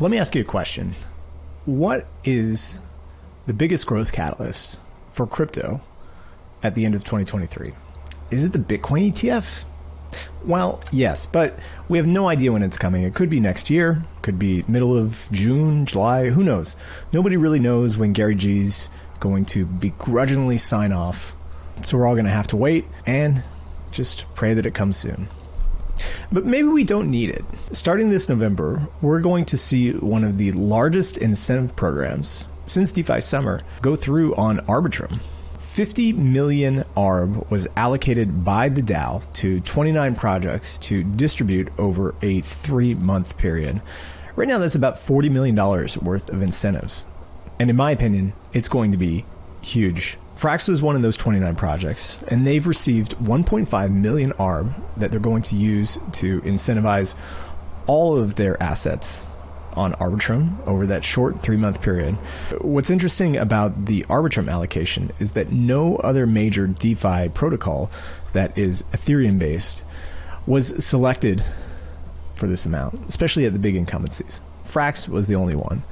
Let me ask you a question. What is the biggest growth catalyst for crypto at the end of 2023? Is it the Bitcoin ETF? Well, yes, but we have no idea when it's coming. It could be next year, could be middle of June, July, who knows? Nobody really knows when Gary G's going to begrudgingly sign off. So we're all going to have to wait and just pray that it comes soon. But maybe we don't need it. Starting this November, we're going to see one of the largest incentive programs since DeFi summer go through on Arbitrum. 50 million ARB was allocated by the DAO to 29 projects to distribute over a 3-month period. Right now, that's about $40 million worth of incentives. And in my opinion, it's going to be huge. Frax was one of those 29 projects, and they've received 1.5 million ARB that they're going to use to incentivize all of their assets on Arbitrum over that short 3-month period. What's interesting about the Arbitrum allocation is that no other major DeFi protocol that is Ethereum-based was selected for this amount, especially at the big incumbencies. Frax was the only one.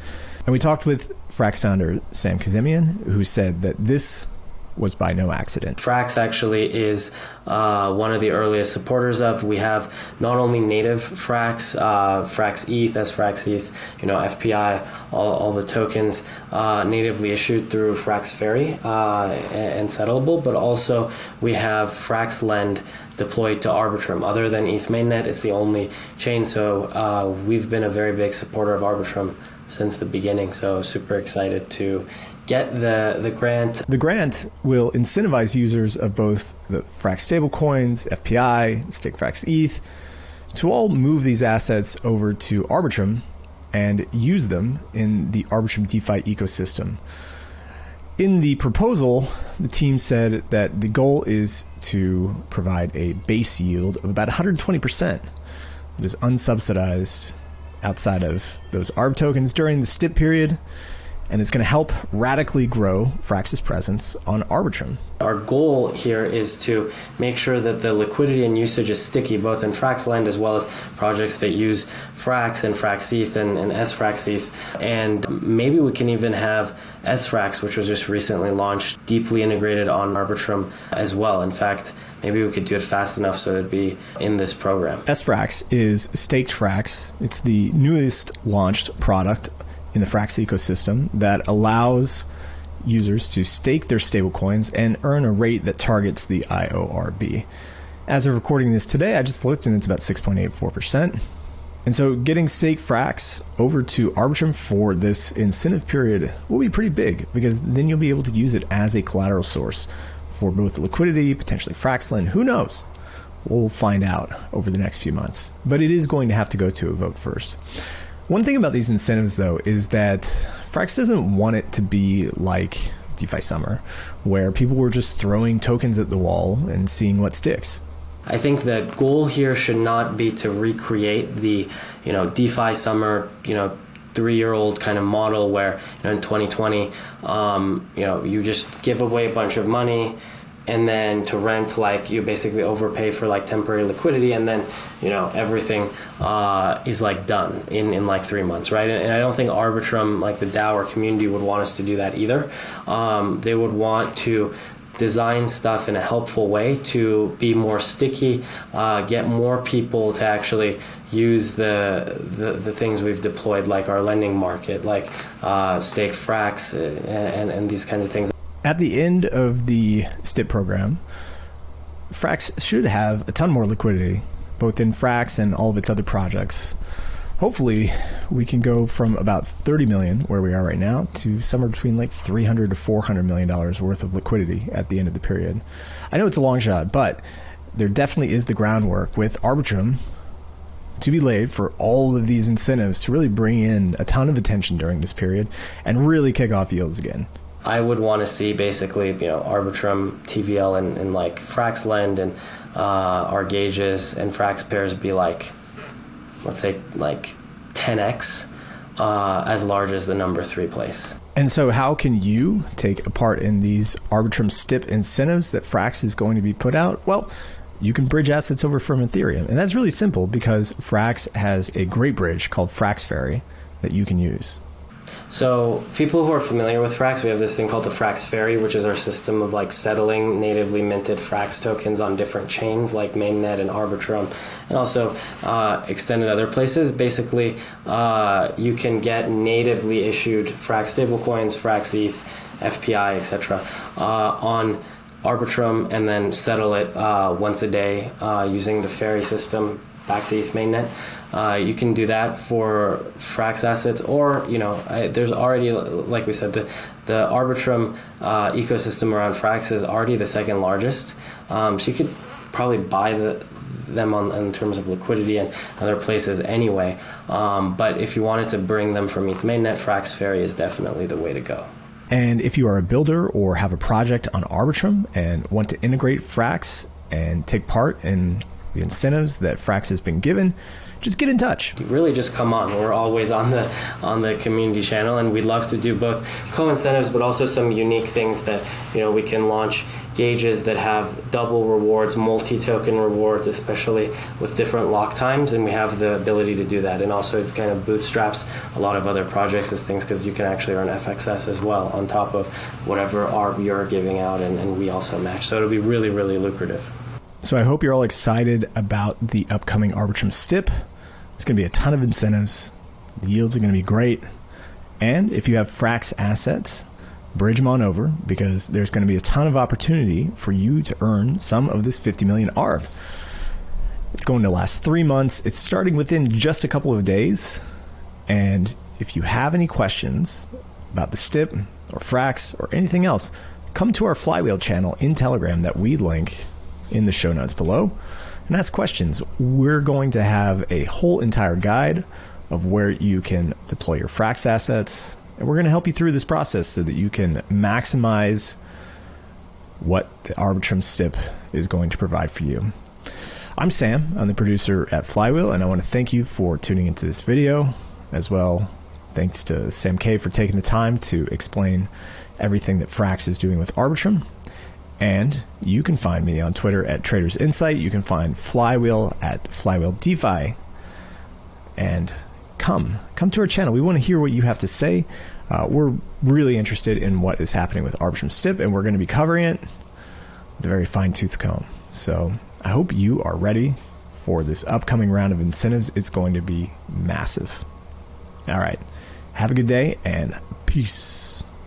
And we talked with Frax founder Sam Kazemian, who said that this was by no accident. Frax actually is one of the earliest supporters of. We have not only native Frax, FrxETH as FrxETH, FPI, all the tokens natively issued through FrxFerry and settleable, but also we have FraxLend deployed to Arbitrum. Other than ETH mainnet, it's the only chain. So we've been a very big supporter of Arbitrum since the beginning. So super excited to get the grant. The grant will incentivize users of both the Frax stablecoins, FPI, stake FrxETH, to all move these assets over to Arbitrum and use them in the Arbitrum DeFi ecosystem. In the proposal, the team said that the goal is to provide a base yield of about 120%. It is unsubsidized outside of those ARB tokens during the STIP period, and it's going to help radically grow Frax's presence on Arbitrum. Our goal here is to make sure that the liquidity and usage is sticky, both in FraxLend as well as projects that use Frax and FrxETH and SFrxETH. And maybe we can even have SFrax, which was just recently launched, deeply integrated on Arbitrum as well. In fact, maybe we could do it fast enough so it'd be in this program. SFrax is staked Frax. It's the newest launched product in the Frax ecosystem that allows users to stake their stablecoins and earn a rate that targets the IORB. As of recording this today, I just looked and it's about 6.84%. And so getting staked Frax over to Arbitrum for this incentive period will be pretty big, because then you'll be able to use it as a collateral source for both liquidity, potentially FraxLend, who knows? We'll find out over the next few months. But it is going to have to go to a vote first. One thing about these incentives, though, is that Frax doesn't want it to be like DeFi Summer, where people were just throwing tokens at the wall and seeing what sticks. I think the goal here should not be to recreate the, DeFi Summer, 3-year-old kind of model where, in 2020, you just give away a bunch of money, and then to rent, you basically overpay for temporary liquidity, and then everything is done in 3 months, right? And I don't think Arbitrum, the DAO or community, would want us to do that either. They would want to design stuff in a helpful way to be more sticky, get more people to actually use the things we've deployed, like our lending market, staked Frax and these kinds of things. At the end of the STIP program, Frax should have a ton more liquidity, both in Frax and all of its other projects. Hopefully, we can go from about 30 million, where we are right now, to somewhere between $300 to $400 million worth of liquidity at the end of the period. I know it's a long shot, but there definitely is the groundwork with Arbitrum to be laid for all of these incentives to really bring in a ton of attention during this period and really kick off yields again. I would want to see basically, Arbitrum, TVL, and FraxLend and our gauges and Frax pairs be let's say 10x as large as the number 3 place. And so how can you take a part in these Arbitrum STIP incentives that Frax is going to be put out? Well, you can bridge assets over from Ethereum. And that's really simple, because Frax has a great bridge called FrxFerry that you can use? So people who are familiar with Frax, we have this thing called the Frax Ferry, which is our system of like settling natively minted Frax tokens on different chains like mainnet and Arbitrum, and also extended other places. Basically, you can get natively issued Frax stablecoins, FrxETH, FPI, etc. On Arbitrum, and then settle it once a day using the Ferry system back to ETH mainnet. You can do that for Frax assets, or there's already, like we said, the Arbitrum ecosystem around Frax is already the second largest. So you could probably buy them in terms of liquidity and other places anyway. But if you wanted to bring them from ETH mainnet, Frax Ferry is definitely the way to go. And if you are a builder or have a project on Arbitrum and want to integrate Frax and take part in the incentives that Frax has been given, just get in touch. Really, just come on. We're always on the community channel, and we'd love to do both co-incentives, but also some unique things that we can launch gauges that have double rewards, multi-token rewards, especially with different lock times, and we have the ability to do that, and also kind of bootstraps a lot of other projects as things, because you can actually earn FrxETH as well on top of whatever ARB you're giving out, and we also match. So it'll be really, really lucrative. So I hope you're all excited about the upcoming Arbitrum STIP. It's going to be a ton of incentives. The yields are going to be great. And if you have Frax assets, bridge them on over, because there's going to be a ton of opportunity for you to earn some of this 50 million ARB. It's going to last 3 months. It's starting within just a couple of days. And if you have any questions about the STIP or Frax or anything else, come to our Flywheel channel in Telegram that we link in the show notes below and ask questions. We're going to have a whole entire guide of where you can deploy your Frax assets, and we're going to help you through this process so that you can maximize what the Arbitrum STIP is going to provide for you. I'm Sam. I'm the producer at Flywheel, and I want to thank you for tuning into this video as well. Thanks to Sam K for taking the time to explain everything that Frax is doing with Arbitrum. And you can find me on Twitter at Traders Insight. You can find Flywheel at Flywheel DeFi. And come to our channel. We want to hear what you have to say. We're really interested in what is happening with Arbitrum STIP, and we're going to be covering it with a very fine-tooth comb. So I hope you are ready for this upcoming round of incentives. It's going to be massive. All right. Have a good day, and peace.